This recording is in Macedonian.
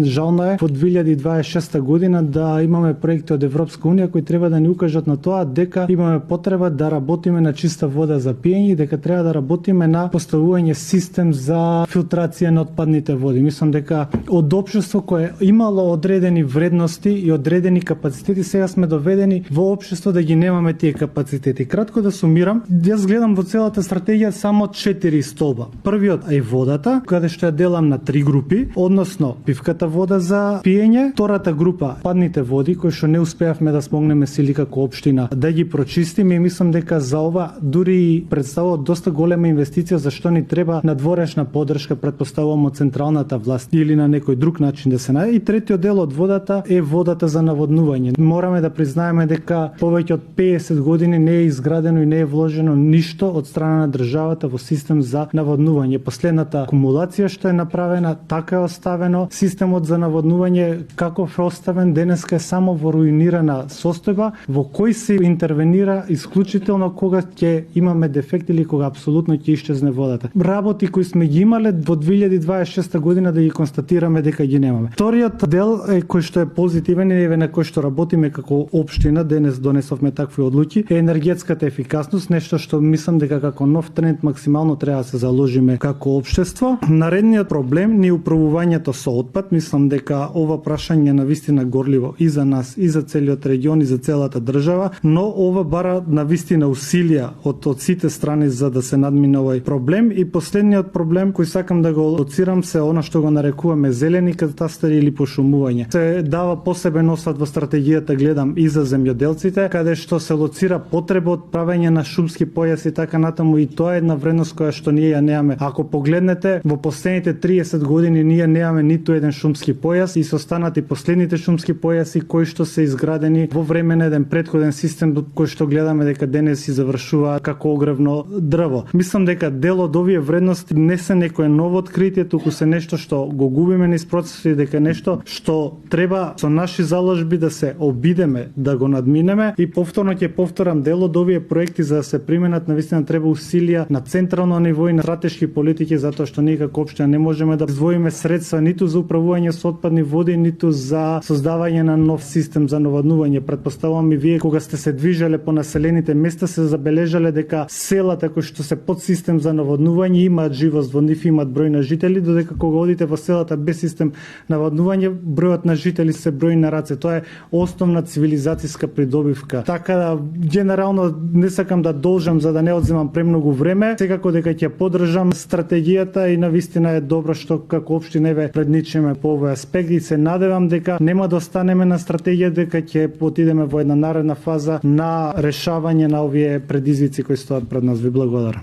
Жално е во 2026 година да имаме проекти од Европска унија кои треба да ни укажат на тоа дека имаме потреба да работиме на чиста вода за пиење и дека треба да работиме на поставување систем за филтрација на отпадните води. Мислам дека од општество кое имало одредени вредности и одредени капацитети, сега сме доведени во општество да ги немаме тие капацитети. Кратко да сумирам, јас гледам во целата стратегија само 4 столба. Првиот е водата, каде што ја делам на 3 групи, односно пивката вода за пиење, втората група падните води кои што не успеавме да смогнеме сили како општина да ги прочистиме и мислам дека за ова дури представува доста голема инвестиција за што ни треба надворешна поддршка, претпоставувам од централната власт или на некој друг начин да се најде. И третиот дел од водата е водата за наводнување. Мораме да признаеме дека повеќе од 50 години не е изградено и не е вложено ништо од страна на државата во систем за наводнување. Последната акумулација што е направена, така е оставено. Системот за наводнување каков е оставен, денеска е само во руинирана состојба, во кој се интервенира исклучително кога ќе имаме дефект или кога апсолутно ќе исчезне водата. Работи кои сме ги имале во 2026 година да ги констатираме дека ги немаме. Вториот дел е кој што е позитивен и на кој што работиме како општина, денес донесовме такви одлуки, е енергетската ефикасност, нешто што мислам дека како нов тренд максимално треба да се заложиме како општество. Наредниот проблем ни управувањето со отпад, мислам дека ова прашање на вистина горливо и за нас, и за целиот регион, и за целата држава, но ова бара на вистина усилија од сите страни за да се надмине овој проблем. И последниот проблем кој сакам да го лоцирам се она што го нарекуваме зелени катастари или пошумување. Се дава посебен осврт во стратегијата, гледам и за земјоделците, каде што се лоцира потреба од правење на шумски појаси и така натаму, и тоа е една вредност која што ние ја немаме. Ако погледнете во последните 30 години ние немаме ниту еден шумски појас и се останати последните шумски појаси кои што се изградени во време на еден претходен систем кој што гледаме дека денес си завршува како огревно дрво. Мислам дека дел од овие вредности не се некое ново откритие, туку се нешто што го губиме низ процесот и дека нешто што треба со наши заложби да се обидеме да го надминеме. И повторно ќе повторам, дел од овие проекти за да се применат навистина треба усилија на централно ниво и на стратешки политики, затоа што ние како општина не можеме да издвоиме средства ниту за управување со отпадни води, ниту за создавање на нов систем за наводнување. Претпоставувам и вие кога сте се движеле по населените места се забележале дека селата кои што се под систем за наводнување имаат живост во нив, имаат број на жители, додека кога одите во селата без систем наводнување, бројот на жители се брои на раце. Тоа е основна цивилизацијска придобивка. Така да генерално не сакам да должам за да не одземам премногу време. Секако дека ќе поддржам стратегијата и навистина е добро што како општина еве предничиме по овој аспект и се надевам дека нема да останеме на стратегија, дека ќе отидеме во една наредна фаза на решавање на овие предизвици кои стоат пред нас. Ви благодарам.